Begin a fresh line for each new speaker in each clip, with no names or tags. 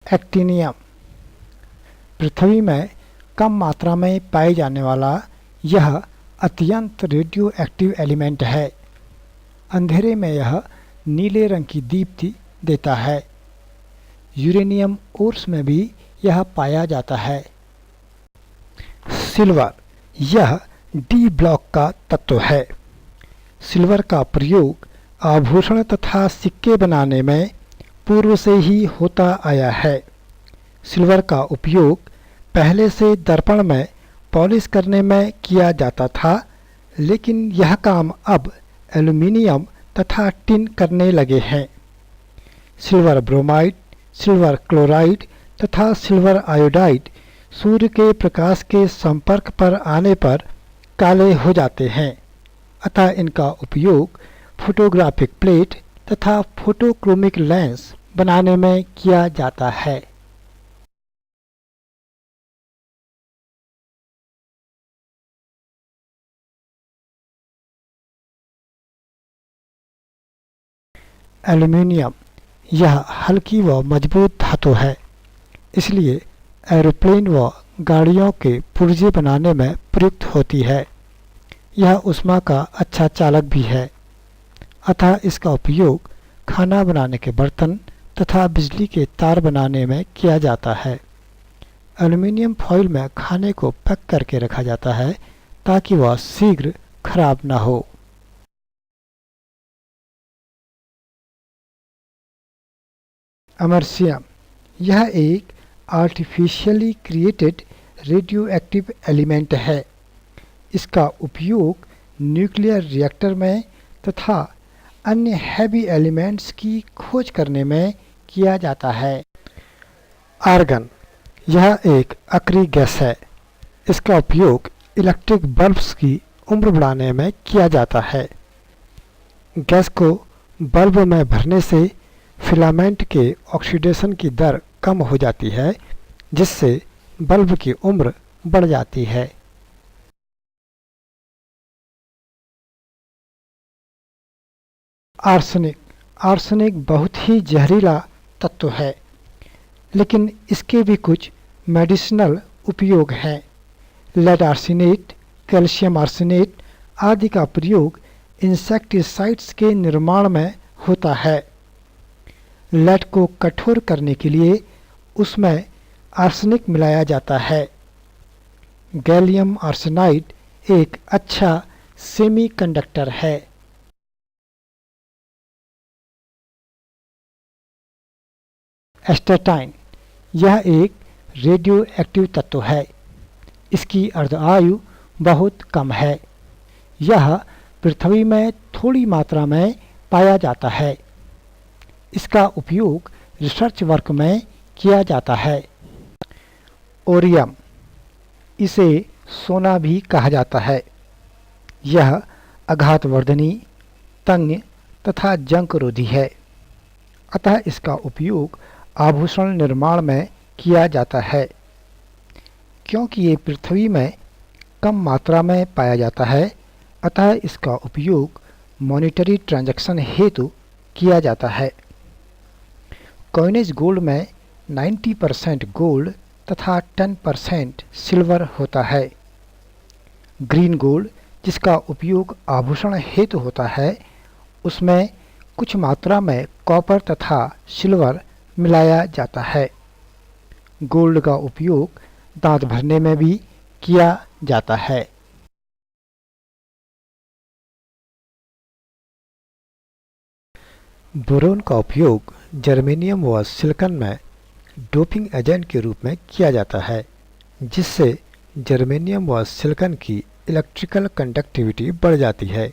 Actinium पृथ्वी में कम मात्रा में पाए जाने वाला यह अत्यंत रेडियो एक्टिव एलिमेंट है। अंधेरे में यह नीले रंग की दीप्ति देता है। यूरेनियम ओर्स में भी यह पाया जाता है। सिल्वर यह डी ब्लॉक का तत्व है। सिल्वर का प्रयोग आभूषण तथा सिक्के बनाने में पूर्व से ही होता आया है। सिल्वर का उपयोग पहले से दर्पण में पॉलिश करने में किया जाता था, लेकिन यह काम अब एल्यूमीनियम तथा टिन करने लगे हैं। सिल्वर ब्रोमाइड, सिल्वर क्लोराइड तथा सिल्वर आयोडाइड सूर्य के प्रकाश के संपर्क पर आने पर काले हो जाते हैं, अतः इनका उपयोग फोटोग्राफिक प्लेट तथा फोटोक्रोमिक लेंस बनाने में किया जाता है। एल्यूमीनियम यह हल्की व मजबूत धातु है, इसलिए एरोप्लेन व गाड़ियों के पुर्जे बनाने में प्रयुक्त होती है। यह ऊष्मा का अच्छा चालक भी है, अतः इसका उपयोग खाना बनाने के बर्तन तथा बिजली के तार बनाने में किया जाता है। एल्यूमीनियम फॉइल में खाने को पैक करके रखा जाता है ताकि वह शीघ्र खराब न हो। अमर्शियम यह एक artificially created radio active element है। इसका उपयोग न्यूक्लियर रिएक्टर में तथा अन्य हैवी एलिमेंट्स की खोज करने में किया जाता है। आर्गन यह एक अक्रिय गैस है। इसका उपयोग इलेक्ट्रिक बल्ब्स की उम्र बढ़ाने में किया जाता है। गैस को बल्ब में भरने से फिलामेंट के ऑक्सीडेशन की दर कम हो जाती है, जिससे बल्ब की उम्र बढ़ जाती है। आर्सेनिक बहुत ही जहरीला तत्व है, लेकिन इसके भी कुछ मेडिसिनल उपयोग हैं। लेड आर्सेनेट, कैल्शियम आर्सेनेट आदि का प्रयोग इंसेक्टिसाइड्स के निर्माण में होता है। लेड को कठोर करने के लिए उसमें आर्सेनिक मिलाया जाता है। गैलियम आर्सेनाइड एक अच्छा सेमीकंडक्टर है। एस्टेटाइन यह एक रेडियो एक्टिव तत्व है। इसकी अर्धआयु बहुत कम है। यह पृथ्वी में थोड़ी मात्रा में पाया जाता है। इसका उपयोग रिसर्च वर्क में किया जाता है। ओरियम इसे सोना भी कहा जाता है। यह आघातवर्धनी, तंग तथा जंगरोधी है, अतः इसका उपयोग आभूषण निर्माण में किया जाता है। क्योंकि ये पृथ्वी में कम मात्रा में पाया जाता है, अतः इसका उपयोग मॉनेटरी ट्रांजैक्शन हेतु किया जाता है। कॉइनेज गोल्ड में 90% गोल्ड तथा 10% सिल्वर होता है। ग्रीन गोल्ड जिसका उपयोग आभूषण हेतु होता है, उसमें कुछ मात्रा में कॉपर तथा सिल्वर मिलाया जाता है। गोल्ड का उपयोग दांत भरने में भी किया जाता है। बोरोन का उपयोग जर्मेनियम व सिलिकॉन में डोपिंग एजेंट के रूप में किया जाता है, जिससे जर्मेनियम व सिलिकॉन की इलेक्ट्रिकल कंडक्टिविटी बढ़ जाती है।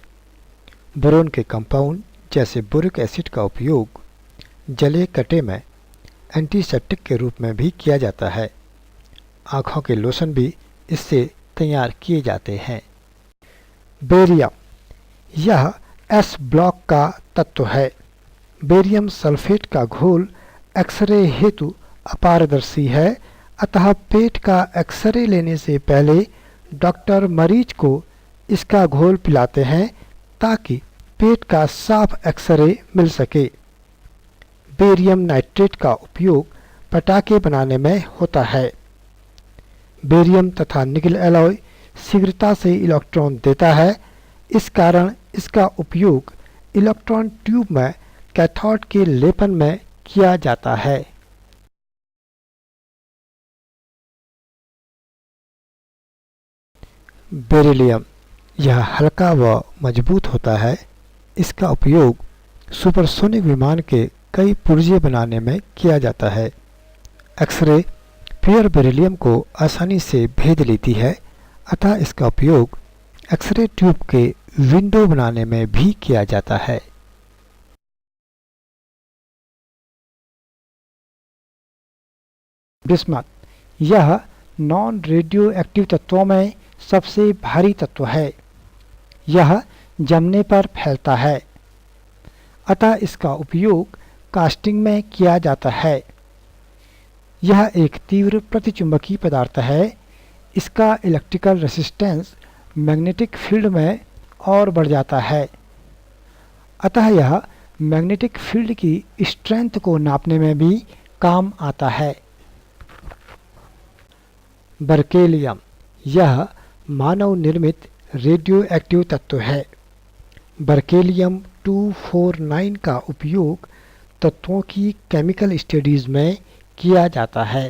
बोरोन के कंपाउंड जैसे बोरिक एसिड का उपयोग जले कटे में एंटीसेप्टिक के रूप में भी किया जाता है। आँखों के लोशन भी इससे तैयार किए जाते हैं। बेरियम यह एस ब्लॉक का तत्व है। बेरियम सल्फेट का घोल एक्सरे हेतु अपारदर्शी है, अतः पेट का एक्सरे लेने से पहले डॉक्टर मरीज को इसका घोल पिलाते हैं ताकि पेट का साफ एक्सरे मिल सके। बेरियम नाइट्रेट का उपयोग पटाखे बनाने में होता है। बेरियम तथा निकल एलॉय शीघ्रता से इलेक्ट्रॉन देता है, इस कारण इसका उपयोग इलेक्ट्रॉन ट्यूब में कैथोड के लेपन में किया जाता है। बेरिलियम यह हल्का व मजबूत होता है। इसका उपयोग सुपरसोनिक विमान के कई पुर्जे बनाने में किया जाता है। एक्सरे प्योर बेरिलियम को आसानी से भेद लेती है, अतः इसका उपयोग एक्सरे ट्यूब के विंडो बनाने में भी किया जाता है। बिस्मथ यह नॉन रेडियो एक्टिव तत्वों में सबसे भारी तत्व है। यह जमने पर फैलता है, अतः इसका उपयोग कास्टिंग में किया जाता है। यह एक तीव्र प्रतिचुंबकीय पदार्थ है। इसका इलेक्ट्रिकल रेसिस्टेंस मैग्नेटिक फील्ड में और बढ़ जाता है, अतः यह मैग्नेटिक फील्ड की स्ट्रेंथ को नापने में भी काम आता है। बर्केलियम यह मानव निर्मित रेडियो एक्टिव तत्व है। बर्केलियम 249 का उपयोग तत्वों की केमिकल स्टडीज में किया जाता है।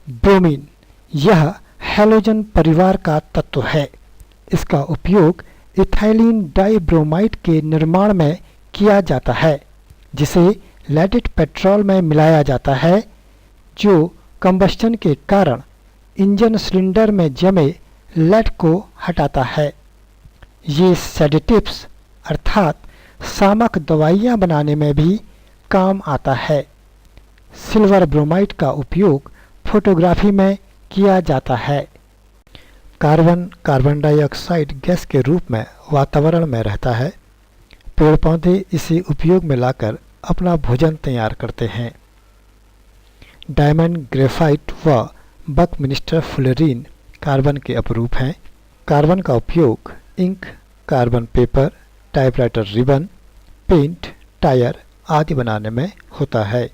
ब्रोमीन यह हैलोजन परिवार का तत्व है। इसका उपयोग इथाइलिन डाइब्रोमाइड के निर्माण में किया जाता है, जिसे लेडेड पेट्रोल में मिलाया जाता है, जो कंबस्टन के कारण इंजन सिलेंडर में जमे लेड को हटाता है। ये सेडेटिव्स अर्थात शामक दवाइयाँ बनाने में भी काम आता है। सिल्वर ब्रोमाइड का उपयोग फोटोग्राफी में किया जाता है। कार्बन कार्बन डाइऑक्साइड गैस के रूप में वातावरण में रहता है। पेड़ पौधे इसे उपयोग में लाकर अपना भोजन तैयार करते हैं। डायमंड ग्रेफाइट व बकमिनिस्टर फुलेरीन कार्बन के अपरूप हैं। कार्बन का उपयोग ink, carbon paper, typewriter ribbon, paint, tyre आदि बनाने में होता है।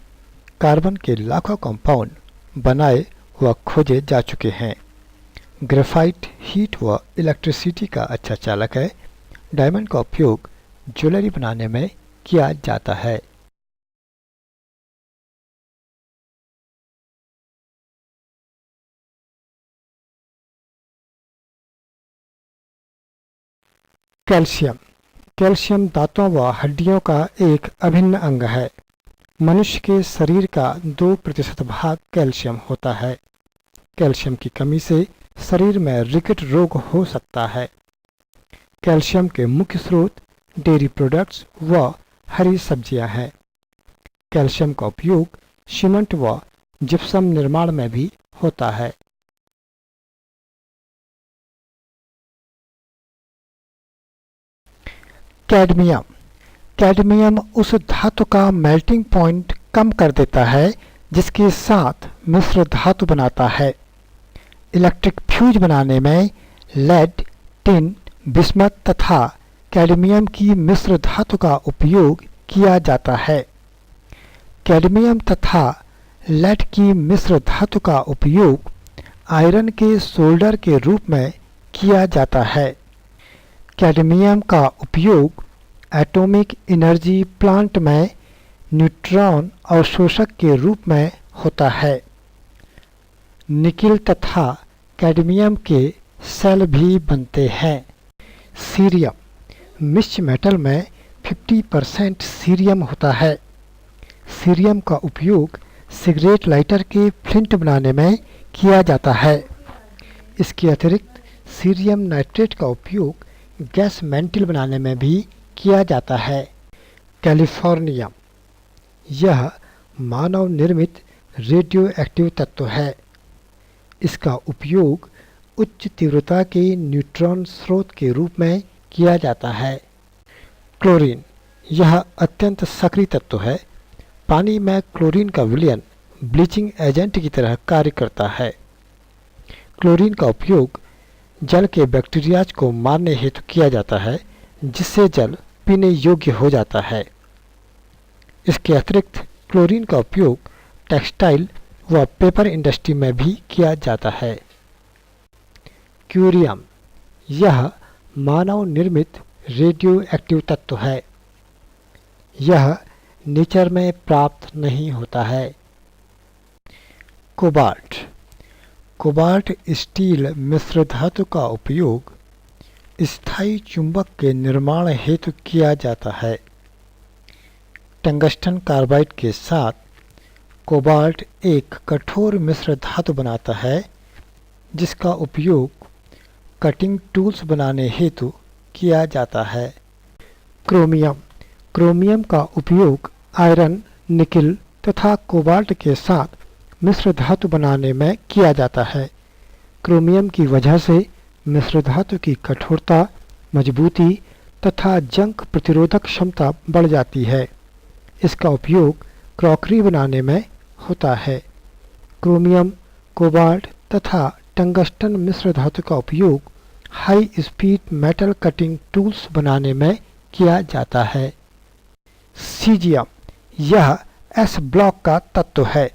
कार्बन के लाखों कंपाउंड बनाए व खोजे जा चुके हैं। ग्रेफाइट हीट व इलेक्ट्रिसिटी का अच्छा चालक है। डायमंड का उपयोग ज्वेलरी बनाने में किया जाता है। कैल्शियम कैल्शियम दांतों व हड्डियों का एक अभिन्न अंग है। मनुष्य के शरीर का 2% भाग कैल्शियम होता है। कैल्शियम की कमी से शरीर में रिकेट रोग हो सकता है। कैल्शियम के मुख्य स्रोत डेयरी प्रोडक्ट्स व हरी सब्जियां हैं। कैल्शियम का उपयोग सीमेंट व जिप्सम निर्माण में भी होता है। कैडमियम कैडमियम उस धातु का मेल्टिंग पॉइंट कम कर देता है जिसके साथ मिश्र धातु बनाता है। इलेक्ट्रिक फ्यूज बनाने में लेड, टिन, बिस्मथ तथा कैडमियम की मिश्र धातु का उपयोग किया जाता है। कैडमियम तथा लेड की मिश्र धातु का उपयोग आयरन के सोल्डर के रूप में किया जाता है। कैडमियम का उपयोग एटॉमिक एनर्जी प्लांट में न्यूट्रॉन अवशोषक के रूप में होता है। निकिल तथा कैडमियम के सेल भी बनते हैं। सीरियम मिक्स्ड मेटल में 50% सीरियम होता है। सीरियम का उपयोग सिगरेट लाइटर के फ्लिंट बनाने में किया जाता है। इसके अतिरिक्त सीरियम नाइट्रेट का उपयोग गैस मेंटिल बनाने में भी किया जाता है। कैलिफोर्नियम यह मानव निर्मित रेडियो एक्टिव तत्व है। इसका उपयोग उच्च तीव्रता के न्यूट्रॉन स्रोत के रूप में किया जाता है। क्लोरीन यह अत्यंत सक्रिय तत्व है। पानी में क्लोरीन का विलयन ब्लीचिंग एजेंट की तरह कार्य करता है। क्लोरीन का उपयोग जल के बैक्टीरियाज को मारने हेतु किया जाता है, जिससे जल पीने योग्य हो जाता है। इसके अतिरिक्त क्लोरीन का उपयोग टेक्सटाइल व पेपर इंडस्ट्री में भी किया जाता है। क्यूरियम, यह मानव निर्मित रेडियो एक्टिव तत्व है। यह नेचर में प्राप्त नहीं होता है। कोबाल्ट, कोबाल्ट स्टील मिश्र धातु का उपयोग स्थायी चुंबक के निर्माण हेतु किया जाता है। टंगस्टन कार्बाइड के साथ कोबाल्ट एक कठोर मिश्र धातु बनाता है जिसका उपयोग कटिंग टूल्स बनाने हेतु किया जाता है। क्रोमियम, क्रोमियम का उपयोग आयरन, निकिल तथा कोबाल्ट के साथ मिश्र धातु बनाने में किया जाता है। क्रोमियम की वजह से मिश्र धातु की कठोरता, मजबूती तथा जंग प्रतिरोधक क्षमता बढ़ जाती है। इसका उपयोग क्रॉकरी बनाने में होता है। क्रोमियम, कोबाल्ट तथा टंगस्टन मिश्र धातु का उपयोग high speed metal cutting tools बनाने में किया जाता है। सीजियम, यह एस ब्लॉक का तत्व है।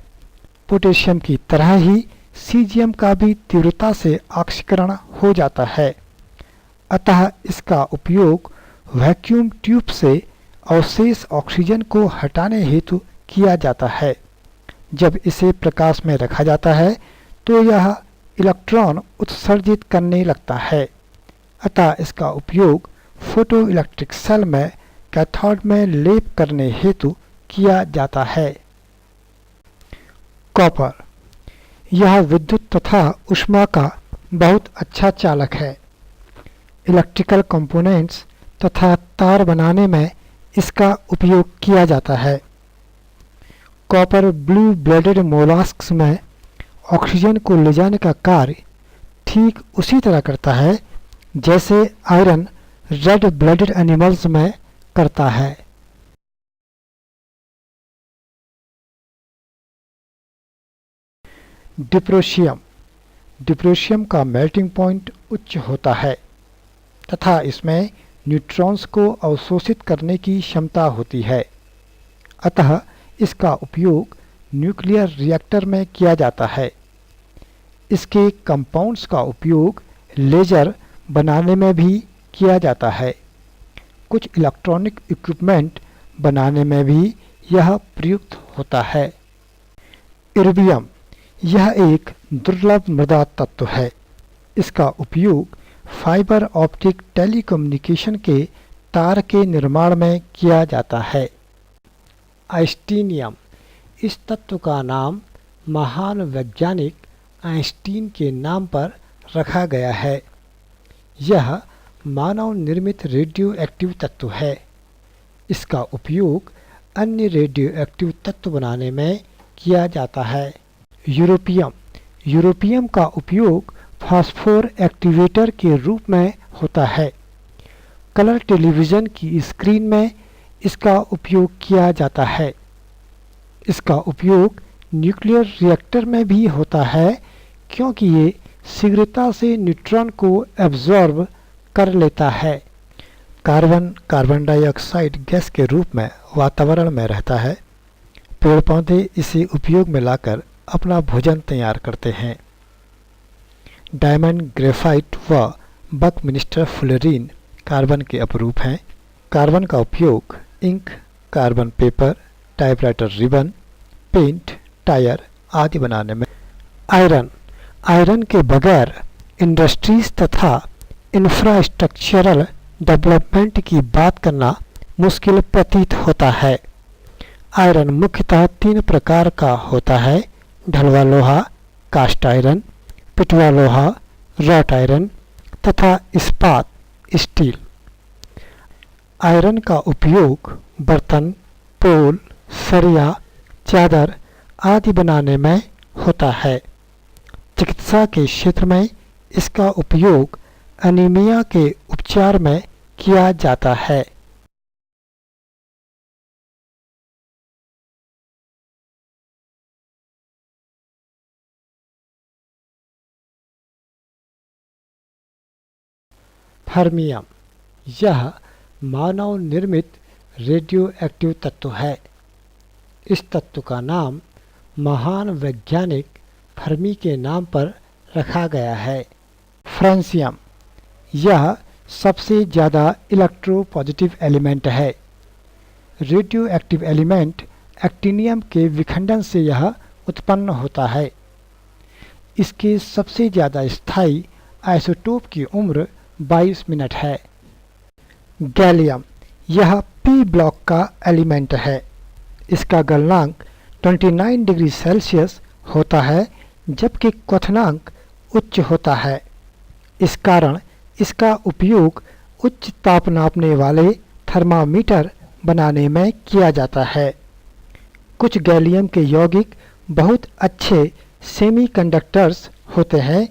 पोटेशियम की तरह ही सीजियम का भी तीव्रता से ऑक्सीकरण हो जाता है, अतः इसका उपयोग वैक्यूम ट्यूब से अवशेष ऑक्सीजन को हटाने हेतु किया जाता है। जब इसे प्रकाश में रखा जाता है तो यह इलेक्ट्रॉन उत्सर्जित करने लगता है, अतः इसका उपयोग फोटो इलेक्ट्रिक सेल में कैथोड में लेप करने हेतु किया जाता है। कॉपर, यह विद्युत तथा ऊष्मा का बहुत अच्छा चालक है। इलेक्ट्रिकल कंपोनेंट्स तथा तार बनाने में इसका उपयोग किया जाता है। कॉपर ब्लू ब्लेडेड मोलास्क्स में ऑक्सीजन को ले जाने का कार्य ठीक उसी तरह करता है जैसे आयरन रेड ब्लडेड एनिमल्स में करता है। डिप्रोशियम, डिप्रोशियम का मेल्टिंग पॉइंट उच्च होता है तथा इसमें न्यूट्रॉन्स को अवशोषित करने की क्षमता होती है, अतः इसका उपयोग न्यूक्लियर रिएक्टर में किया जाता है। इसके कंपाउंड्स का उपयोग लेजर बनाने में भी किया जाता है। कुछ इलेक्ट्रॉनिक इक्विपमेंट बनाने में भी यह प्रयुक्त होता है। इर्बियम, यह एक दुर्लभ मृदा तत्व है। इसका उपयोग फाइबर ऑप्टिक टेलीकम्युनिकेशन के तार के निर्माण में किया जाता है। आइंस्टीनियम, इस तत्व का नाम महान वैज्ञानिक आइंस्टीन के नाम पर रखा गया है। यह मानव निर्मित रेडियो एक्टिव तत्व है। इसका उपयोग अन्य रेडियो एक्टिव तत्व बनाने में किया जाता है। यूरोपियम, यूरोपियम का उपयोग फास्फोर एक्टिवेटर के रूप में होता है। कलर टेलीविज़न की स्क्रीन में इसका उपयोग किया जाता है। इसका उपयोग न्यूक्लियर रिएक्टर में भी होता है क्योंकि ये शीघ्रता से न्यूट्रॉन को एब्जॉर्ब कर लेता है। कार्बन कार्बन डाइऑक्साइड गैस के रूप में वातावरण में रहता है। पेड़ पौधे इसे उपयोग में लाकर अपना भोजन तैयार करते हैं। डायमंड, ग्रेफाइट व बकमिनिस्टर फुलेरीन कार्बन के अपरूप हैं। कार्बन का उपयोग ink, carbon paper, typewriter ribbon, paint, tyre आदि बनाने में। आयरन, आयरन के बगैर इंडस्ट्रीज तथा इंफ्रास्ट्रक्चरल डेवलपमेंट की बात करना मुश्किल प्रतीत होता है। आयरन मुख्यतः तीन प्रकार का होता है: ढलवा लोहा, कास्ट आयरन, पिटवा लोहा, रॉट आयरन तथा इस्पात स्टील। आयरन का उपयोग बर्तन, पोल, सरिया, चादर आदि बनाने में होता है। चिकित्सा के क्षेत्र में इसका उपयोग एनीमिया के उपचार में किया जाता है। फर्मियम, यह मानव निर्मित रेडियो एक्टिव तत्व है। इस तत्व का नाम महान वैज्ञानिक फर्मी के नाम पर रखा गया है। फ्रांसियम, यह सबसे ज़्यादा इलेक्ट्रोपॉजिटिव एलिमेंट है। रेडियो एक्टिव एलिमेंट एक्टिनियम के विखंडन से यह उत्पन्न होता है। इसके सबसे ज़्यादा स्थायी आइसोटोप की उम्र 22 मिनट है। गैलियम, यह पी ब्लॉक का एलिमेंट है। इसका गलनांक 29 डिग्री सेल्सियस होता है, जबकि क्वथनांक उच्च होता है। इस कारण इसका उपयोग उच्च ताप नापने वाले थर्मामीटर बनाने में किया जाता है। कुछ गैलियम के यौगिक बहुत अच्छे सेमीकंडक्टर्स होते हैं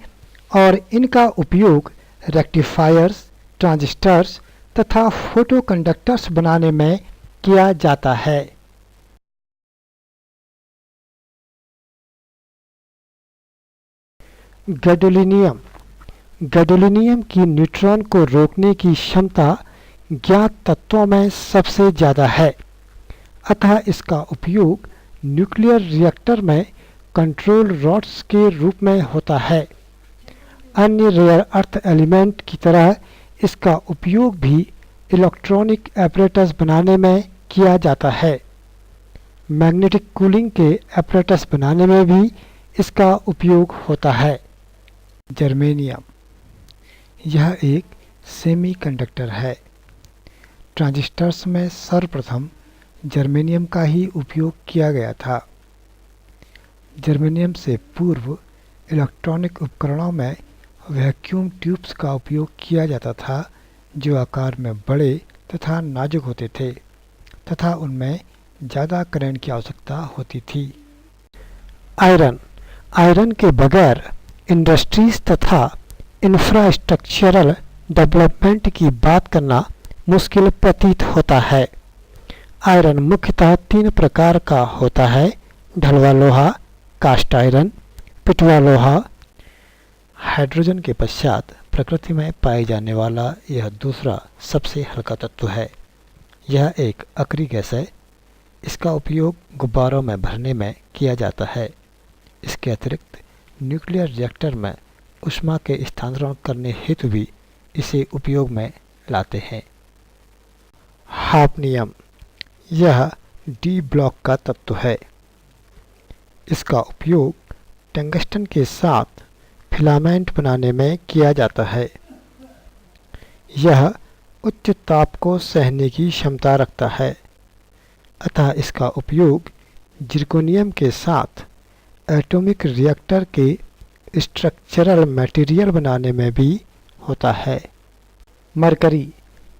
और इनका उपयोग रेक्टिफायर्स, ट्रांजिस्टर्स तथा फोटोकंडक्टर्स बनाने में किया जाता है। गैडोलिनियम, गैडोलिनियम की न्यूट्रॉन को रोकने की क्षमता ज्ञात तत्वों में सबसे ज़्यादा है, अतः इसका उपयोग न्यूक्लियर रिएक्टर में कंट्रोल रॉड्स के रूप में होता है। अन्य रेयर अर्थ एलिमेंट की तरह इसका उपयोग भी इलेक्ट्रॉनिक एपरेटस बनाने में किया जाता है। मैग्नेटिक कूलिंग के एपरेटस बनाने में भी इसका उपयोग होता है। जर्मेनियम, यह एक सेमीकंडक्टर है। ट्रांजिस्टर्स में सर्वप्रथम जर्मेनियम का ही उपयोग किया गया था। जर्मेनियम से पूर्व इलेक्ट्रॉनिक उपकरणों में वैक्यूम ट्यूब्स का उपयोग किया जाता था, जो आकार में बड़े तथा नाजुक होते थे तथा उनमें ज़्यादा करंट की आवश्यकता होती थी। आयरन, आयरन के बगैर इंडस्ट्रीज तथा इंफ्रास्ट्रक्चरल डेवलपमेंट की बात करना मुश्किल प्रतीत होता है। आयरन मुख्यतः 3 प्रकार का होता है: ढलवा लोहा, कास्ट आयरन, पिटवा लोहा। हाइड्रोजन के पश्चात प्रकृति में पाए जाने वाला यह दूसरा सबसे हल्का तत्व है। यह एक अक्रिय गैस है। इसका उपयोग गुब्बारों में भरने में किया जाता है। इसके अतिरिक्त न्यूक्लियर रिएक्टर में ऊष्मा के स्थानांतरण करने हेतु भी इसे उपयोग में लाते हैं। हाफनियम, यह डी ब्लॉक का तत्व है। इसका उपयोग टंगस्टन के साथ फिलामेंट बनाने में किया जाता है। यह उच्च ताप को सहने की क्षमता रखता है, अतः इसका उपयोग जिर्कोनियम के साथ एटॉमिक रिएक्टर के स्ट्रक्चरल मटेरियल बनाने में भी होता है। मरकरी,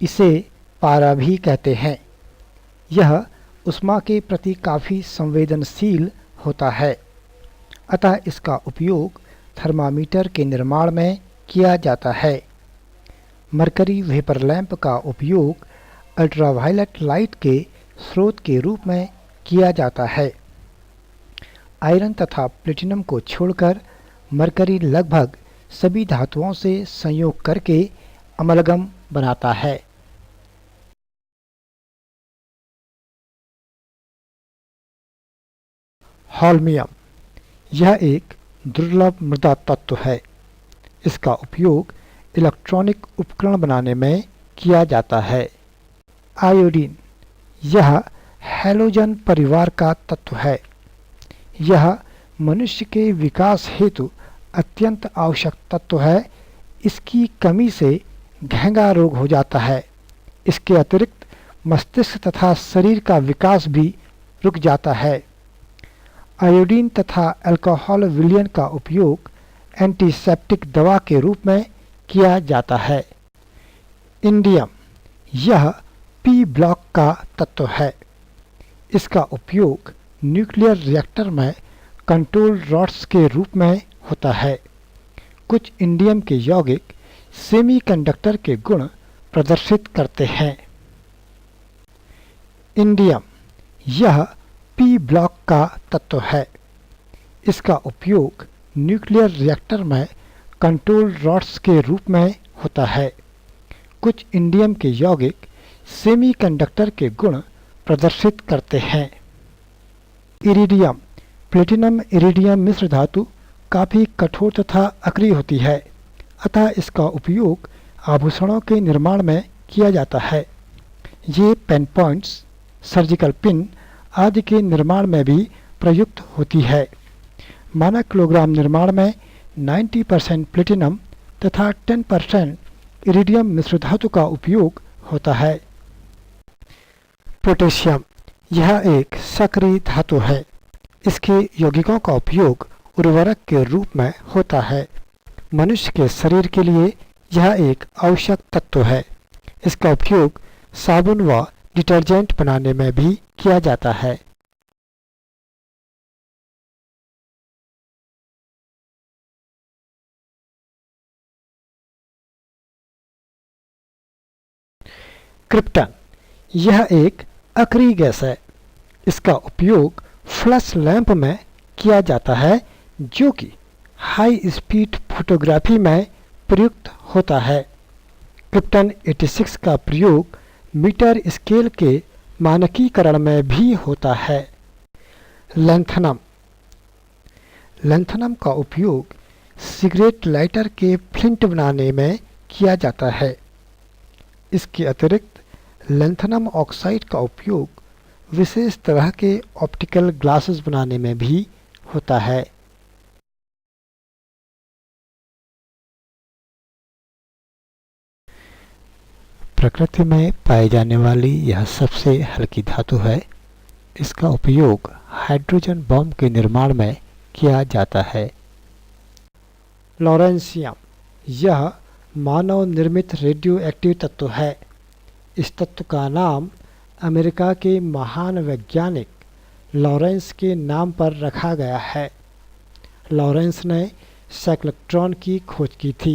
इसे पारा भी कहते हैं। यह ऊष्मा के प्रति काफ़ी संवेदनशील होता है, अतः इसका उपयोग थर्मामीटर के निर्माण में किया जाता है। मरकरी वेपर लैंप का उपयोग अल्ट्रावायलेट लाइट के स्रोत के रूप में किया जाता है। आयरन तथा प्लेटिनम को छोड़कर मरकरी लगभग सभी धातुओं से संयोग करके अमलगम बनाता है। हॉल्मियम, यह एक दुर्लभ मृदा तत्व है। इसका उपयोग इलेक्ट्रॉनिक उपकरण बनाने में किया जाता है। आयोडीन, यह हैलोजन परिवार का तत्व है। यह मनुष्य के विकास हेतु अत्यंत आवश्यक तत्व है। इसकी कमी से घेंगा रोग हो जाता है। इसके अतिरिक्त मस्तिष्क तथा शरीर का विकास भी रुक जाता है। आयोडीन तथा अल्कोहल विलयन का उपयोग एंटीसेप्टिक दवा के रूप में किया जाता है। इंडियम, यह पी ब्लॉक का तत्व है। इसका उपयोग न्यूक्लियर रिएक्टर में कंट्रोल रॉड्स के रूप में होता है। कुछ इंडियम के यौगिक सेमीकंडक्टर के गुण प्रदर्शित करते हैं। इंडियम, यह पी ब्लॉक का तत्व है। इसका उपयोग न्यूक्लियर रिएक्टर में कंट्रोल रॉड्स के रूप में होता है। कुछ इंडियम के यौगिक सेमीकंडक्टर के गुण प्रदर्शित करते हैं। इरिडियम प्लेटिनम इरिडियम मिश्र धातु काफ़ी कठोर तथा अक्रिय होती है, अतः इसका उपयोग आभूषणों के निर्माण में किया जाता है। ये पेन पॉइंट्स, सर्जिकल पिन आदि के निर्माण में भी प्रयुक्त होती है। मानक किलोग्राम निर्माण में 90% प्लेटिनम तथा 10% इरिडियम मिश्र धातु का उपयोग होता है। पोटेशियम यह एक सक्रिय धातु है। इसके यौगिकों का उपयोग उर्वरक के रूप में होता है। मनुष्य के शरीर के लिए यह एक आवश्यक तत्व है। इसका उपयोग साबुन व डिटर्जेंट बनाने में भी किया जाता है। क्रिप्टन यह एक अक्रिय गैस है। इसका उपयोग फ्लैश लैंप में किया जाता है, जो कि हाई स्पीड फोटोग्राफी में प्रयुक्त होता है। क्रिप्टन 86 का प्रयोग मीटर स्केल के मानकीकरण में भी होता है। लैंथनम लैंथनम का उपयोग सिगरेट लाइटर के फ्लिंट बनाने में किया जाता है। इसके अतिरिक्त लैंथनम ऑक्साइड का उपयोग विशेष तरह के ऑप्टिकल ग्लासेस बनाने में भी होता है। प्रकृति में पाई जाने वाली यह सबसे हल्की धातु है। इसका उपयोग हाइड्रोजन बम के निर्माण में किया जाता है। लॉरेंशियम यह मानव निर्मित रेडियो एक्टिव तत्व है। इस तत्व का नाम अमेरिका के महान वैज्ञानिक लॉरेंस के नाम पर रखा गया है। लॉरेंस ने साइक्लोट्रॉन की खोज की थी,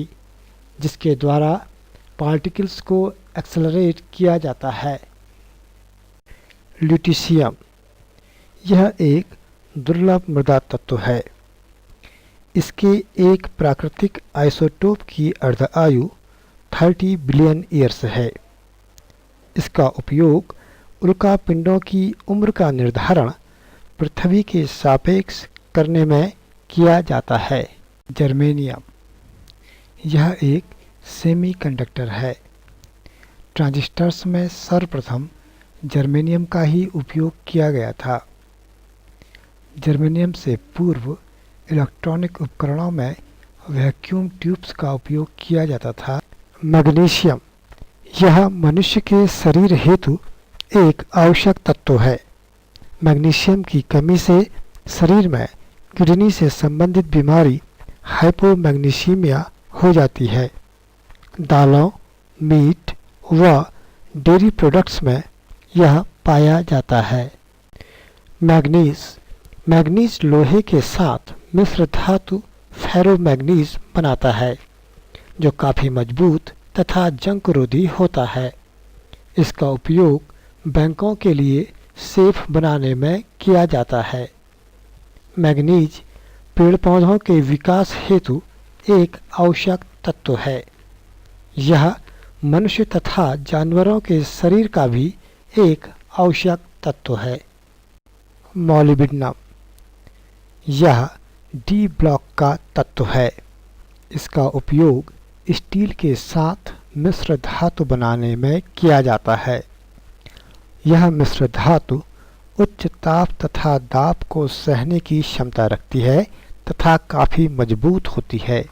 जिसके द्वारा पार्टिकल्स को एक्सेलरेट किया जाता है। ल्यूटीशियम यह एक दुर्लभ मृदा तत्व है। इसके एक प्राकृतिक आइसोटोप की अर्ध आयु 30 बिलियन ईयर्स है। इसका उपयोग उल्कापिंडों की उम्र का निर्धारण पृथ्वी के सापेक्ष करने में किया जाता है। जर्मेनियम यह एक सेमीकंडक्टर है। ट्रांजिस्टर्स में सर्वप्रथम जर्मेनियम का ही उपयोग किया गया था। जर्मेनियम से पूर्व इलेक्ट्रॉनिक उपकरणों में वैक्यूम ट्यूब्स का उपयोग किया जाता था। मैग्नीशियम यह मनुष्य के शरीर हेतु एक आवश्यक तत्व है। मैग्नीशियम की कमी से शरीर में किडनी से संबंधित बीमारी हाइपोमैग्नीसीमिया हो जाती है। दालों, मीट व डेयरी प्रोडक्ट्स में यह पाया जाता है। मैग्नीज लोहे के साथ मिश्र धातु फेरोमैग्नीज बनाता है, जो काफ़ी मजबूत तथा जंगरोधी होता है। इसका उपयोग बैंकों के लिए सेफ बनाने में किया जाता है। मैग्नीज पेड़ पौधों के विकास हेतु एक आवश्यक तत्व है। यह मनुष्य तथा जानवरों के शरीर का भी एक आवश्यक तत्व है। मॉलिब्डेनम यह डी ब्लॉक का तत्व है। इसका उपयोग स्टील के साथ मिश्र धातु बनाने में किया जाता है। यह मिश्र धातु उच्च ताप तथा दाब को सहने की क्षमता रखती है तथा काफ़ी मजबूत होती है।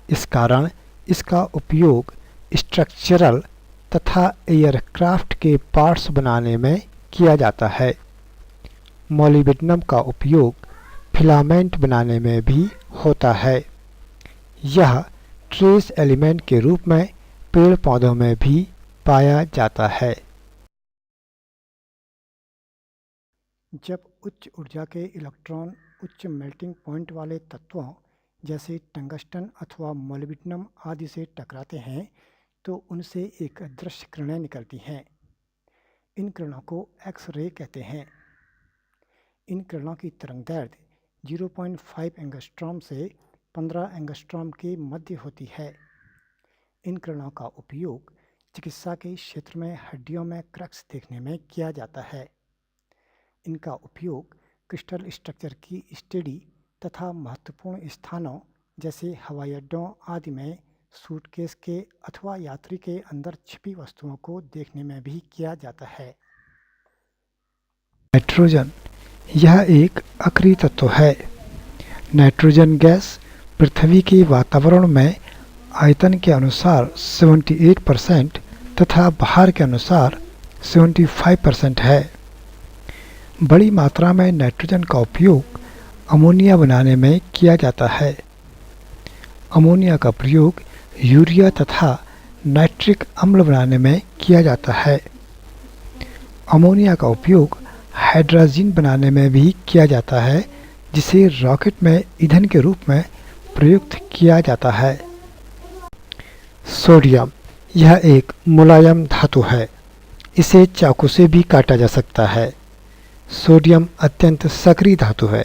इस कारण इसका उपयोग स्ट्रक्चरल तथा एयरक्राफ्ट के पार्ट्स बनाने में किया जाता है। मॉलिब्डेनम का उपयोग फिलामेंट बनाने में भी होता है। यह ट्रेस एलिमेंट के रूप में पेड़ पौधों में भी पाया जाता है। जब उच्च ऊर्जा के इलेक्ट्रॉन उच्च मेल्टिंग पॉइंट वाले तत्वों जैसे टंगस्टन अथवा मॉलिब्डेनम आदि से टकराते हैं, तो उनसे एक अदृश्य किरणें निकलती हैं। इन किरणों को एक्स रे कहते हैं। इन किरणों की तरंगदैर्घ्य 0.5 एंगस्ट्रॉम से 15 एंगस्ट्रॉम के मध्य होती है। इन किरणों का उपयोग चिकित्सा के क्षेत्र में हड्डियों में क्रैक्स देखने में किया जाता है। इनका उपयोग क्रिस्टल स्ट्रक्चर की स्टडी तथा महत्वपूर्ण स्थानों जैसे हवाई अड्डों आदि में सूटकेस के अथवा यात्री के अंदर छिपी वस्तुओं को देखने में भी किया जाता है। नाइट्रोजन यह एक अक्रिय तत्व है। नाइट्रोजन गैस पृथ्वी के वातावरण में आयतन के अनुसार 78% तथा भार के अनुसार 75% है। बड़ी मात्रा में नाइट्रोजन का उपयोग अमोनिया बनाने में किया जाता है। अमोनिया का प्रयोग यूरिया तथा नाइट्रिक अम्ल बनाने में किया जाता है। अमोनिया का उपयोग हाइड्रोजन बनाने में भी किया जाता है, जिसे रॉकेट में ईंधन के रूप में प्रयुक्त किया जाता है। सोडियम यह एक मुलायम धातु है। इसे चाकू से भी काटा जा सकता है। सोडियम अत्यंत सक्रिय धातु है।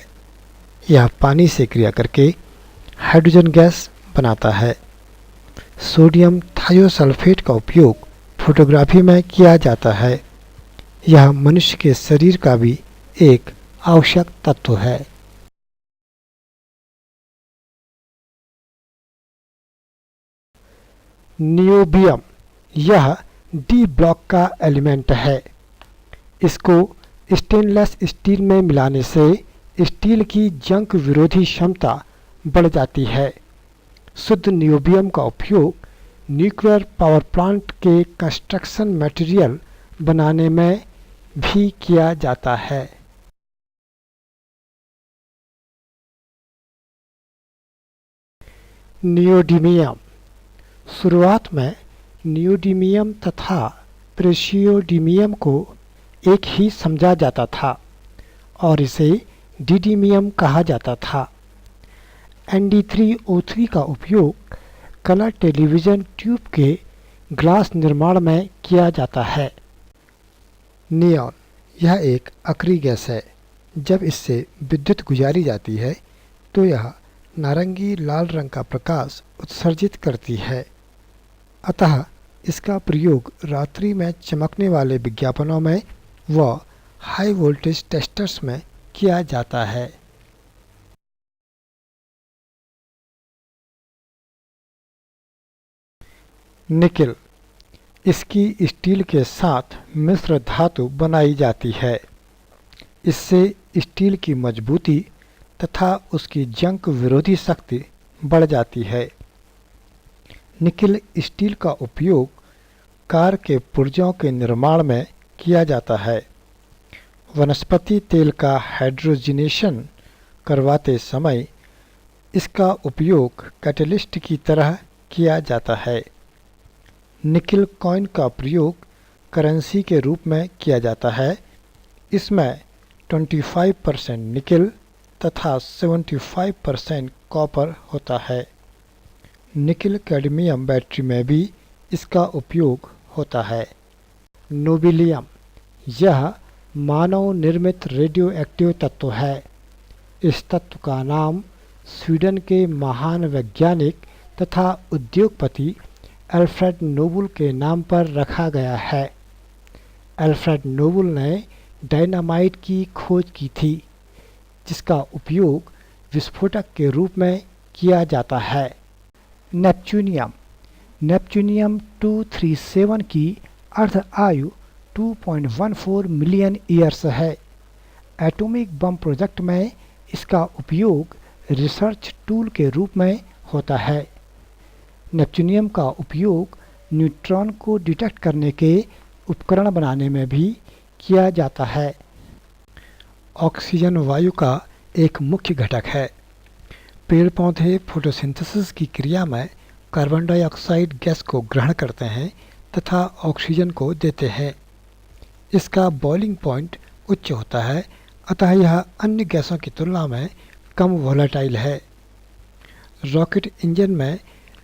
यह पानी से क्रिया करके हाइड्रोजन गैस बनाता है। सोडियम थायोसल्फेट का उपयोग फोटोग्राफी में किया जाता है। यह मनुष्य के शरीर का भी एक आवश्यक तत्व है। नियोबियम यह डी ब्लॉक का एलिमेंट है। इसको स्टेनलेस स्टील में मिलाने से स्टील की जंग विरोधी क्षमता बढ़ जाती है। शुद्ध नियोबियम का उपयोग न्यूक्लियर पावर प्लांट के कंस्ट्रक्शन मटेरियल बनाने में भी किया जाता है। नियोडिमियम शुरुआत में नियोडिमियम तथा प्रेसियोडिमियम को एक ही समझा जाता था और इसे डिडिमियम कहा जाता था। Nd3O3 का उपयोग कलर टेलीविज़न ट्यूब के ग्लास निर्माण में किया जाता है। नियॉन यह एक अक्रिय गैस है। जब इससे विद्युत गुजारी जाती है तो यह नारंगी लाल रंग का प्रकाश उत्सर्जित करती है। अतः इसका प्रयोग रात्रि में चमकने वाले विज्ञापनों में व हाई वोल्टेज टेस्टर्स में किया जाता है। निकेल इसकी स्टील के साथ मिश्र धातु बनाई जाती है। इससे स्टील की मजबूती तथा उसकी जंग विरोधी शक्ति बढ़ जाती है। निकेल स्टील का उपयोग कार के पुर्जों के निर्माण में किया जाता है। वनस्पति तेल का हाइड्रोजनेशन करवाते समय इसका उपयोग कैटलिस्ट की तरह किया जाता है। निकेल कॉइन का प्रयोग करेंसी के रूप में किया जाता है। इसमें 25% निकेल तथा 75% कॉपर होता है। निकेल कैडमियम बैटरी में भी इसका उपयोग होता है। नोबिलियम यह मानव निर्मित रेडियो एक्टिव तत्व है। इस तत्व का नाम स्वीडन के महान वैज्ञानिक तथा उद्योगपति अल्फ्रेड नोबल के नाम पर रखा गया है। अल्फ्रेड नोबल ने डायनामाइट की खोज की थी, जिसका उपयोग विस्फोटक के रूप में किया जाता है। नेपच्यूनियम नेपच्यूनियम 237 की अर्ध आयु 2.14 मिलियन ईयर्स है। एटॉमिक बम प्रोजेक्ट में इसका उपयोग रिसर्च टूल के रूप में होता है। नेपच्यूनियम का उपयोग न्यूट्रॉन को डिटेक्ट करने के उपकरण बनाने में भी किया जाता है। ऑक्सीजन वायु का एक मुख्य घटक है। पेड़ पौधे फोटोसिंथेसिस की क्रिया में कार्बन डाइऑक्साइड गैस को ग्रहण करते हैं तथा ऑक्सीजन को देते हैं। इसका बॉइलिंग पॉइंट उच्च होता है, अतः यह अन्य गैसों की तुलना में कम वोलेटाइल है। रॉकेट इंजन में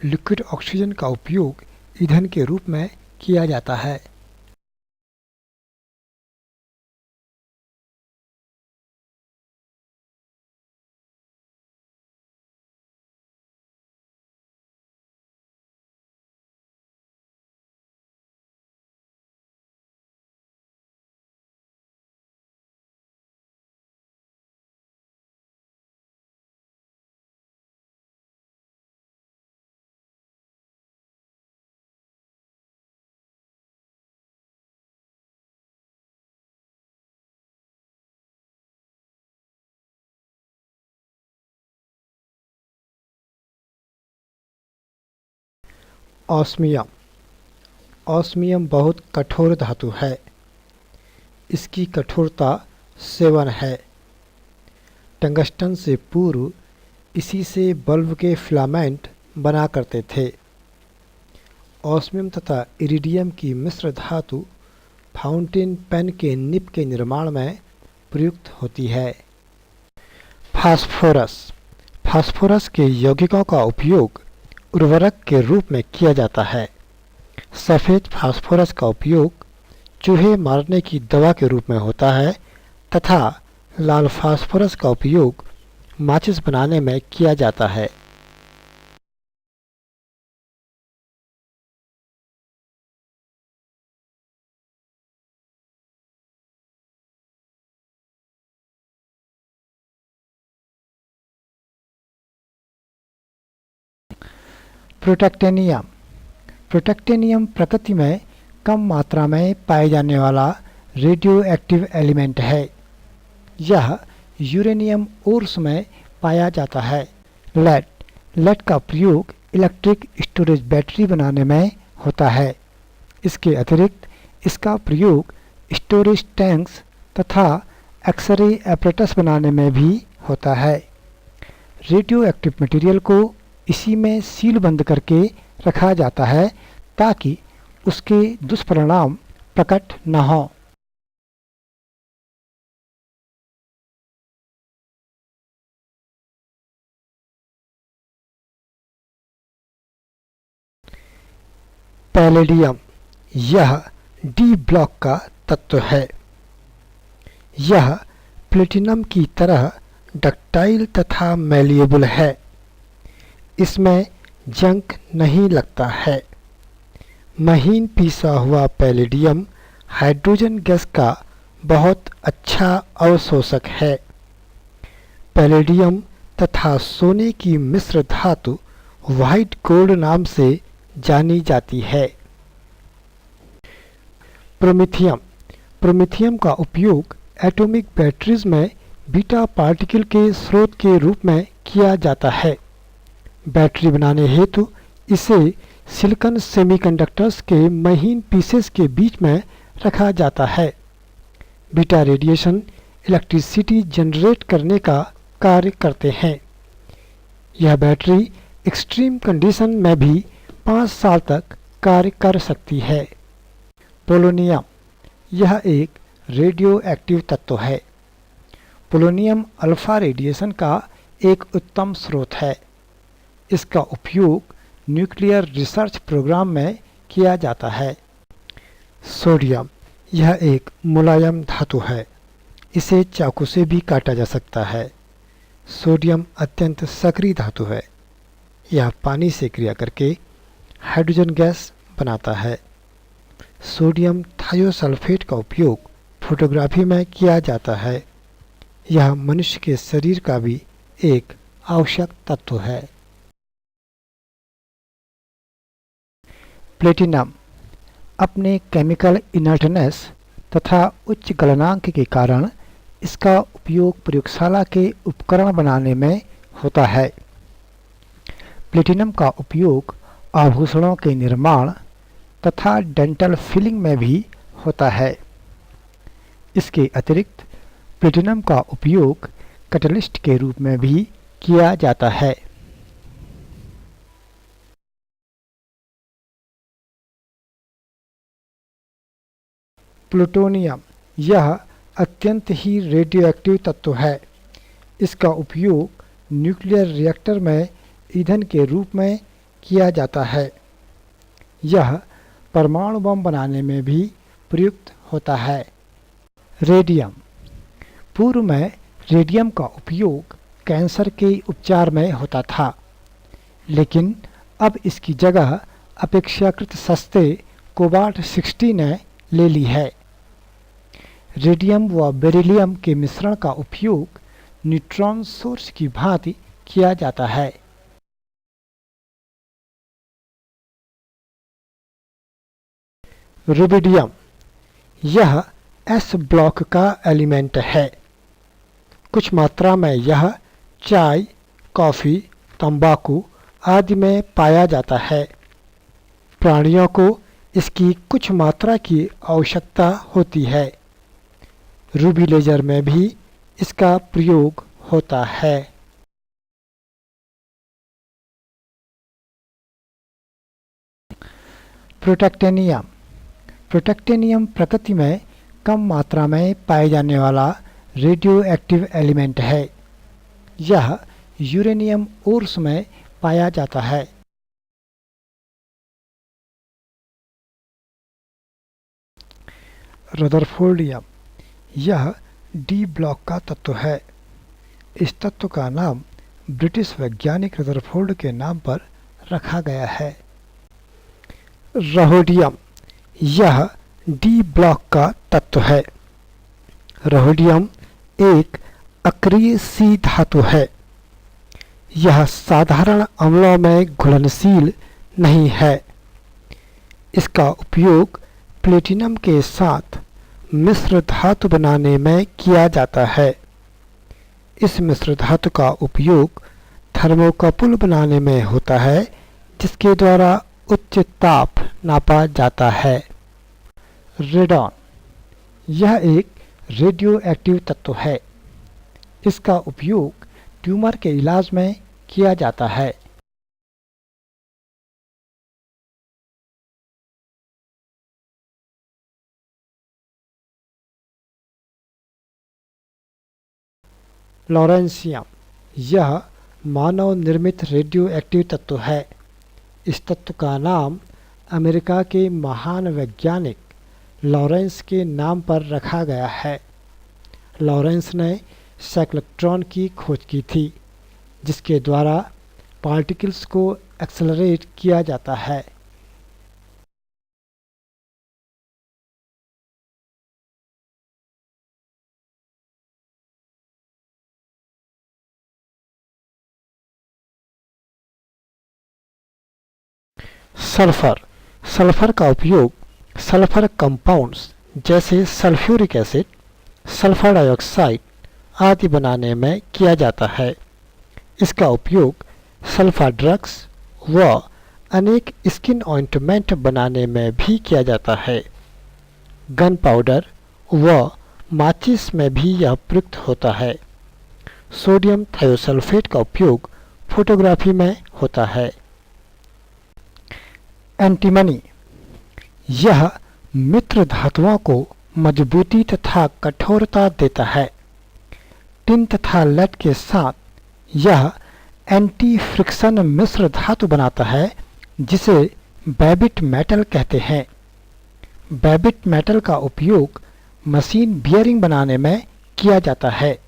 लिक्विड ऑक्सीजन का उपयोग ईंधन के रूप में किया जाता है। ऑस्मियम। ऑस्मियम बहुत कठोर धातु है। इसकी कठोरता 7 है। टंगस्टन से पूर्व इसी से बल्ब के फिलामेंट बना करते थे। ऑस्मियम तथा इरिडियम की मिश्र धातु फाउंटेन पेन के निब के निर्माण में प्रयुक्त होती है। फास्फोरस। फास्फोरस के यौगिकों का उपयोग उर्वरक के रूप में किया जाता है। सफ़ेद फास्फोरस का उपयोग चूहे मारने की दवा के रूप में होता है तथा लाल फास्फोरस का उपयोग माचिस बनाने में किया जाता है। प्रोटैक्टेनियम। प्रोटैक्टेनियम प्रकृति में कम मात्रा में पाए जाने वाला रेडियो एक्टिव एलिमेंट है। यह यूरेनियम ओर्स में पाया जाता है। लेड। लेड का प्रयोग इलेक्ट्रिक स्टोरेज बैटरी बनाने में होता है। इसके अतिरिक्त इसका प्रयोग स्टोरेज टैंक्स तथा एक्सरे एपरेटस बनाने में भी होता है। रेडियो एक्टिव मटेरियल को इसी में सील बंद करके रखा जाता है ताकि उसके दुष्परिणाम प्रकट न हों। पैलेडियम। यह डी ब्लॉक का तत्व है। यह प्लेटिनम की तरह डक्टाइल तथा मैलिएबल है। इसमें जंग नहीं लगता है। महीन पीसा हुआ पैलेडियम हाइड्रोजन गैस का बहुत अच्छा अवशोषक है। पैलेडियम तथा सोने की मिश्र धातु व्हाइट गोल्ड नाम से जानी जाती है। प्रोमिथियम। प्रोमिथियम का उपयोग एटॉमिक बैटरीज में बीटा पार्टिकल के स्रोत के रूप में किया जाता है। बैटरी बनाने हेतु इसे सिलिकॉन सेमीकंडक्टर्स के महीन पीसेस के बीच में रखा जाता है। बीटा रेडिएशन इलेक्ट्रिसिटी जनरेट करने का कार्य करते हैं। यह बैटरी एक्सट्रीम कंडीशन में भी 5 साल तक कार्य कर सकती है। पोलोनियम। यह एक रेडियो एक्टिव तत्व है। पोलोनियम अल्फा रेडिएशन का एक उत्तम स्रोत है। इसका उपयोग न्यूक्लियर रिसर्च प्रोग्राम में किया जाता है। सोडियम। यह एक मुलायम धातु है। इसे चाकू से भी काटा जा सकता है। सोडियम अत्यंत सक्रिय धातु है। यह पानी से क्रिया करके हाइड्रोजन गैस बनाता है। सोडियम थायोसल्फेट का उपयोग फोटोग्राफी में किया जाता है। यह मनुष्य के शरीर का भी एक आवश्यक तत्व है। प्लेटिनम। अपने केमिकल इनर्टनेस तथा उच्च गलनांक के कारण इसका उपयोग प्रयोगशाला के उपकरण बनाने में होता है। प्लेटिनम का उपयोग आभूषणों के निर्माण तथा डेंटल फिलिंग में भी होता है। इसके अतिरिक्त प्लेटिनम का उपयोग कैटलिस्ट के रूप में भी किया जाता है। प्लूटोनियम। यह अत्यंत ही रेडियोएक्टिव तत्व है। इसका उपयोग न्यूक्लियर रिएक्टर में ईंधन के रूप में किया जाता है। यह परमाणु बम बनाने में भी प्रयुक्त होता है। रेडियम। पूर्व में रेडियम का उपयोग कैंसर के उपचार में होता था, लेकिन अब इसकी जगह अपेक्षाकृत सस्ते कोबाल्ट 60 ने ले ली है। रेडियम व बेरिलियम के मिश्रण का उपयोग न्यूट्रॉन सोर्स की भांति किया जाता है। रुबिडियम। यह एस ब्लॉक का एलिमेंट है। कुछ मात्रा में यह चाय, कॉफ़ी, तंबाकू आदि में पाया जाता है। प्राणियों को इसकी कुछ मात्रा की आवश्यकता होती है। रूबी लेजर में भी इसका प्रयोग होता है। प्रोटैक्टेनियम। प्रोटैक्टेनियम प्रकृति में कम मात्रा में पाए जाने वाला रेडियो एक्टिव एलिमेंट है। यह यूरेनियम ओर्स में पाया जाता है। रदरफोर्डियम। यह डी ब्लॉक का तत्व है। इस तत्व का नाम ब्रिटिश वैज्ञानिक रदरफोर्ड के नाम पर रखा गया है। रहोडियम। यह डी ब्लॉक का तत्व है। रहोडियम एक अक्रिय सी धातु है। यह साधारण अम्लों में घुलनशील नहीं है। इसका उपयोग प्लेटिनम के साथ मिश्र धातु बनाने में किया जाता है। इस मिश्र धातु का उपयोग थर्मोकपल बनाने में होता है, जिसके द्वारा उच्च ताप नापा जाता है। रेडॉन। यह एक रेडियो एक्टिव तत्व है। इसका उपयोग ट्यूमर के इलाज में किया जाता है। लॉरेंशियम। यह मानव निर्मित रेडियो एक्टिव तत्व है। इस तत्व का नाम अमेरिका के महान वैज्ञानिक लॉरेंस के नाम पर रखा गया है। लॉरेंस ने साइक्लोट्रॉन की खोज की थी, जिसके द्वारा पार्टिकल्स को एक्सेलरेट किया जाता है। सल्फर। सल्फर का उपयोग सल्फर कंपाउंड्स जैसे सल्फ्यूरिक एसिड, सल्फर डाइऑक्साइड आदि बनाने में किया जाता है। इसका उपयोग सल्फर ड्रग्स व अनेक स्किन ऑइंटमेंट बनाने में भी किया जाता है। गन पाउडर व माचिस में भी यह प्रयुक्त होता है। सोडियम थायोसल्फेट का उपयोग फोटोग्राफी में होता है। एंटीमनी। यह मित्र धातुओं को मजबूती तथा कठोरता देता है। टिन तथा लेड के साथ यह एंटी फ्रिक्शन मिश्र धातु बनाता है, जिसे बेबिट मेटल कहते हैं। बेबिट मेटल का उपयोग मशीन बियरिंग बनाने में किया जाता है।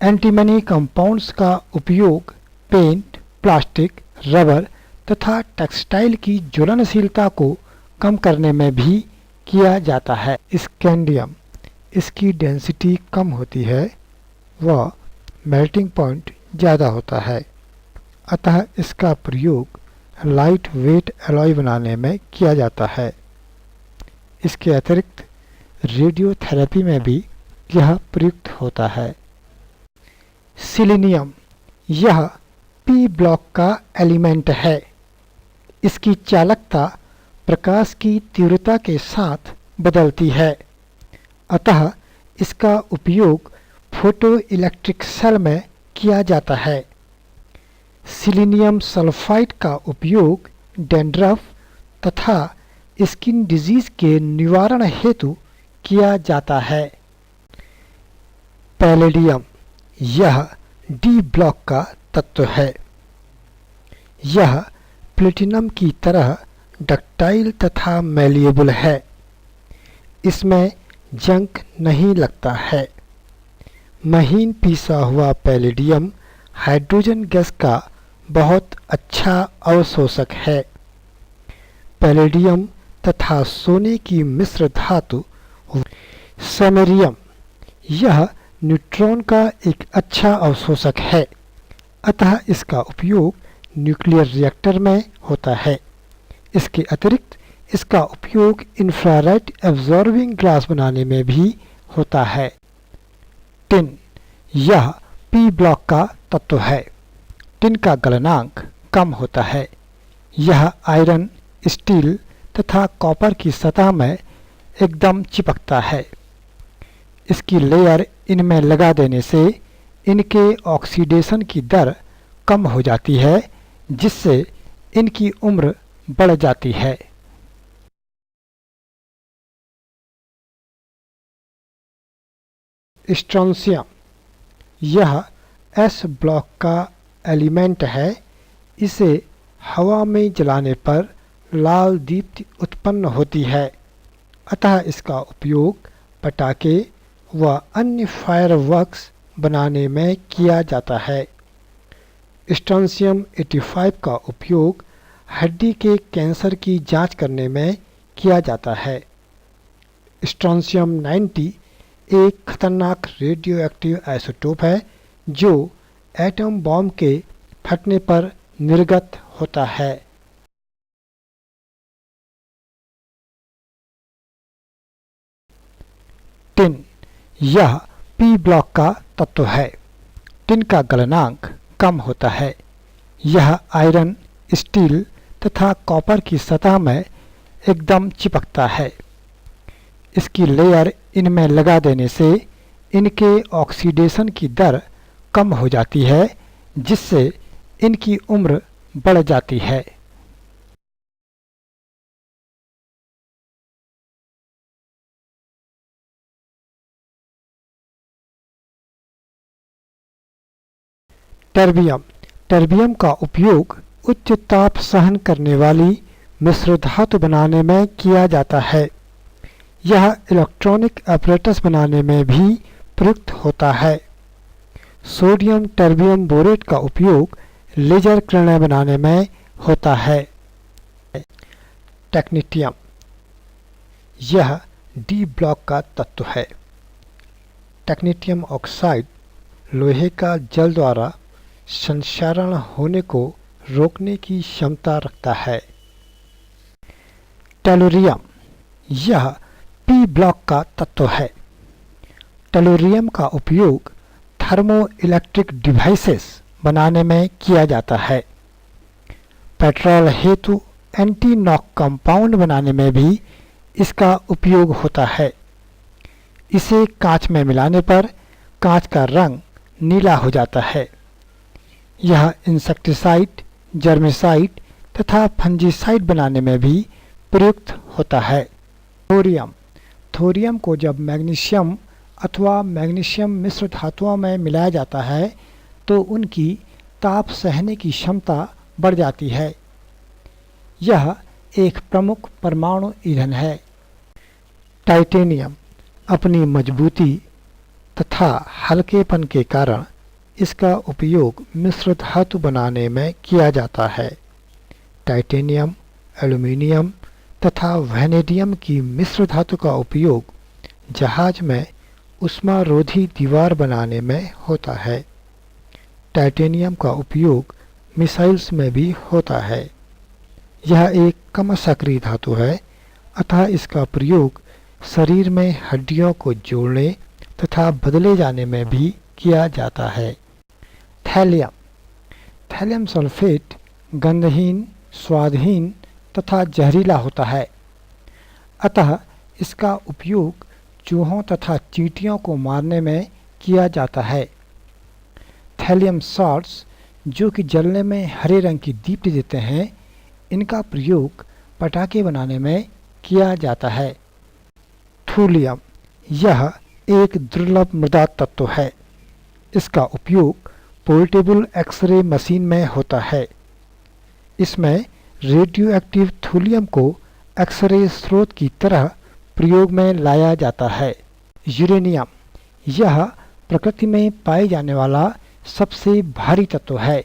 एंटीमनी कंपाउंड्स का उपयोग पेंट, प्लास्टिक, रबर तथा टेक्सटाइल की ज्वलनशीलता को कम करने में भी किया जाता है। स्कैंडियम। इसकी डेंसिटी कम होती है व मेल्टिंग पॉइंट ज़्यादा होता है, अतः इसका प्रयोग लाइट वेट एलॉय बनाने में किया जाता है। इसके अतिरिक्त रेडियोथेरेपी में भी यह प्रयुक्त होता है। सिलीनियम। यह पी ब्लॉक का एलिमेंट है। इसकी चालकता प्रकाश की तीव्रता के साथ बदलती है, अतः इसका उपयोग फोटो इलेक्ट्रिक सेल में किया जाता है। सिलीनियम सल्फाइड का उपयोग डैंड्रफ तथा स्किन डिजीज के निवारण हेतु किया जाता है। पैलेडियम। यह डी ब्लॉक का तत्व है। यह प्लेटिनम की तरह डक्टाइल तथा मैलिएबल है। इसमें जंग नहीं लगता है। महीन पीसा हुआ पैलेडियम हाइड्रोजन गैस का बहुत अच्छा अवशोषक है। पैलेडियम तथा सोने की मिश्र धातु समेरियम। यह न्यूट्रॉन का एक अच्छा अवशोषक है, अतः इसका उपयोग न्यूक्लियर रिएक्टर में होता है। इसके अतिरिक्त इसका उपयोग इंफ्रारेड एब्जॉर्बिंग ग्लास बनाने में भी होता है। टिन। यह पी ब्लॉक का तत्व है। टिन का गलनांक कम होता है। यह आयरन स्टील तथा कॉपर की सतह में एकदम चिपकता है। इसकी लेयर इनमें लगा देने से इनके ऑक्सीडेशन की दर कम हो जाती है, जिससे इनकी उम्र बढ़ जाती है। स्ट्रोंशियम, यह एस ब्लॉक का एलिमेंट है। इसे हवा में जलाने पर लाल दीप्ति उत्पन्न होती है, अतः इसका उपयोग पटाखे व अन्य फायरवर्क्स बनाने में किया जाता है। स्ट्रोंशियम 85 का उपयोग हड्डी के कैंसर की जांच करने में किया जाता है। स्ट्रोंशियम 90 एक खतरनाक रेडियोएक्टिव आइसोटोप है जो एटम बॉम्ब के फटने पर निर्गत होता है। टिन, यह पी ब्लॉक का तत्व है। टिन का गलनांक कम होता है। यह आयरन, स्टील तथा कॉपर की सतह में एकदम चिपकता है। इसकी लेयर इनमें लगा देने से इनके ऑक्सीडेशन की दर कम हो जाती है, जिससे इनकी उम्र बढ़ जाती है। टर्बियम, टर्बियम का उपयोग उच्च ताप सहन करने वाली मिश्र धातु बनाने में किया जाता है। यह इलेक्ट्रॉनिक apparatus बनाने में भी प्रयुक्त होता है। सोडियम टर्बियम बोरेट का उपयोग लेजर किरणें बनाने में होता है। टेक्नीटियम, यह डी ब्लॉक का तत्व है। टेक्नीटियम ऑक्साइड लोहे का जल द्वारा संक्षारण होने को रोकने की क्षमता रखता है। टेलुरियम, यह पी ब्लॉक का तत्व है। टेलुरियम का उपयोग थर्मो इलेक्ट्रिक डिवाइसेस बनाने में किया जाता है। पेट्रोल हेतु एंटी नॉक कंपाउंड बनाने में भी इसका उपयोग होता है। इसे कांच में मिलाने पर कांच का रंग नीला हो जाता है। यह इंसेक्टिसाइड, जर्मिसाइड तथा फंजीसाइड बनाने में भी प्रयुक्त होता है। थोरियम, थोरियम को जब मैग्नीशियम अथवा मैग्नीशियम मिश्र धातुओं में मिलाया जाता है तो उनकी ताप सहने की क्षमता बढ़ जाती है। यह एक प्रमुख परमाणु ईंधन है। टाइटेनियम अपनी मजबूती तथा हल्केपन के कारण इसका उपयोग मिश्र धातु बनाने में किया जाता है। टाइटेनियम, एल्युमिनियम तथा वैनेडियम की मिश्र धातु का उपयोग जहाज में उष्मारोधी दीवार बनाने में होता है। टाइटेनियम का उपयोग मिसाइल्स में भी होता है। यह एक कम सक्रिय धातु है, अतः इसका प्रयोग शरीर में हड्डियों को जोड़ने तथा बदले जाने में भी किया जाता है। थैलियम, थैलियम सल्फेट गंधहीन, स्वादहीन तथा जहरीला होता है, अतः इसका उपयोग चूहों तथा चींटियों को मारने में किया जाता है। थैलियम शॉट्स जो कि जलने में हरे रंग की दीप्ति देते हैं, इनका प्रयोग पटाखे बनाने में किया जाता है। थूलियम, यह एक दुर्लभ मृदा तत्व है। इसका उपयोग पोर्टेबल एक्सरे मशीन में होता है। इसमें रेडियोएक्टिव थूलियम को एक्सरे स्रोत की तरह प्रयोग में लाया जाता है। यूरेनियम, यह प्रकृति में पाए जाने वाला सबसे भारी तत्व है।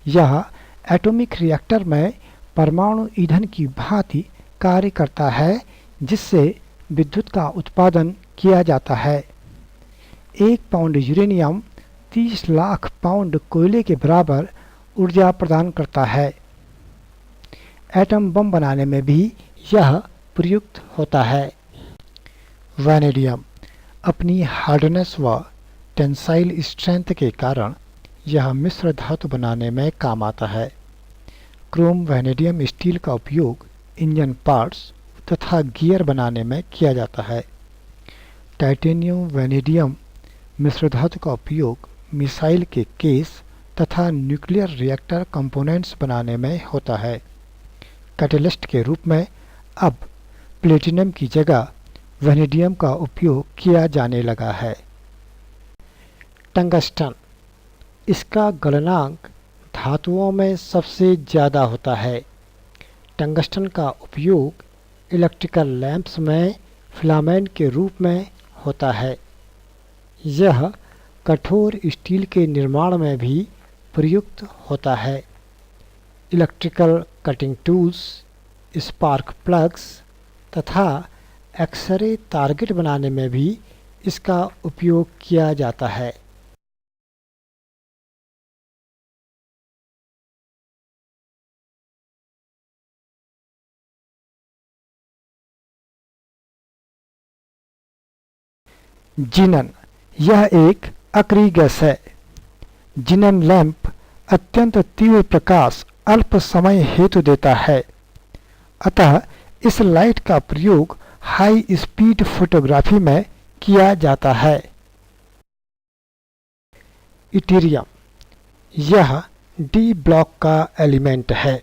यह एटॉमिक रिएक्टर में परमाणु ईंधन की भांति कार्य करता है, जिससे विद्युत का उत्पादन किया जाता है। 1 पाउंड यूरेनियम 30 लाख पाउंड कोयले के बराबर ऊर्जा प्रदान करता है। एटम बम बनाने में भी यह प्रयुक्त होता है। वैनेडियम अपनी हार्डनेस व टेंसाइल स्ट्रेंथ के कारण यह मिश्र धातु बनाने में काम आता है। क्रोम वैनेडियम स्टील का उपयोग इंजन पार्ट्स तथा गियर बनाने में किया जाता है। टाइटेनियम वैनेडियम मिश्र धातु का उपयोग मिसाइल के केस तथा न्यूक्लियर रिएक्टर कंपोनेंट्स बनाने में होता है। कैटलिस्ट के रूप में अब प्लेटिनम की जगह वैनेडियम का उपयोग किया जाने लगा है। टंगस्टन, इसका गलनांक धातुओं में सबसे ज़्यादा होता है। टंगस्टन का उपयोग इलेक्ट्रिकल लैंप्स में फिलामेंट के रूप में होता है। यह कठोर स्टील के निर्माण में भी प्रयुक्त होता है। Electrical cutting tools, spark plugs तथा एक्सरे टारगेट बनाने में भी इसका उपयोग किया जाता है। जिनन, यह एक अक्रिय गैस है। जिनन लैंप अत्यंत तीव्र प्रकाश अल्प समय हेतु देता है, अतः इस लाइट का प्रयोग हाई स्पीड फोटोग्राफी में किया जाता है। इटीरियम, यह डी ब्लॉक का एलिमेंट है।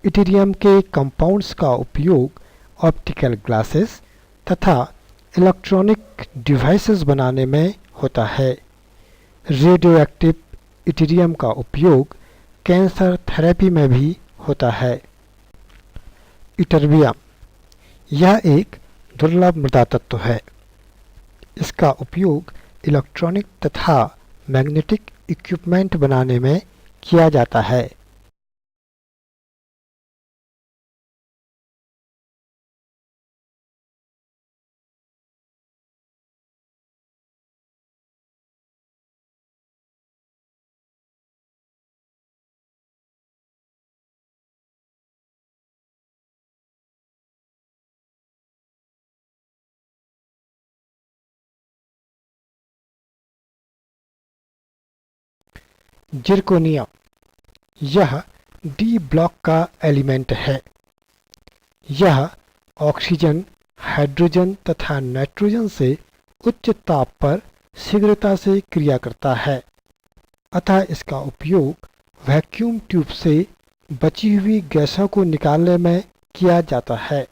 इटीरियम के कंपाउंड्स का उपयोग ऑप्टिकल ग्लासेस तथा इलेक्ट्रॉनिक डिवाइसेस बनाने में होता है। रेडियोएक्टिव इटीरियम का उपयोग कैंसर थेरेपी में भी होता है। इटर्बियम, यह एक दुर्लभ मृदा तत्व है। इसका उपयोग इलेक्ट्रॉनिक तथा मैग्नेटिक इक्विपमेंट बनाने में किया जाता है। जिरकोनियम, यह डी ब्लॉक का एलिमेंट है। यह ऑक्सीजन, हाइड्रोजन तथा नाइट्रोजन से उच्च ताप पर शीघ्रता से क्रिया करता है, अतः इसका उपयोग वैक्यूम ट्यूब से बची हुई गैसों को निकालने में किया जाता है।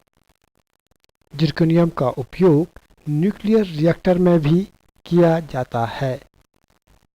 जिरकोनियम का उपयोग न्यूक्लियर रिएक्टर में भी किया जाता है।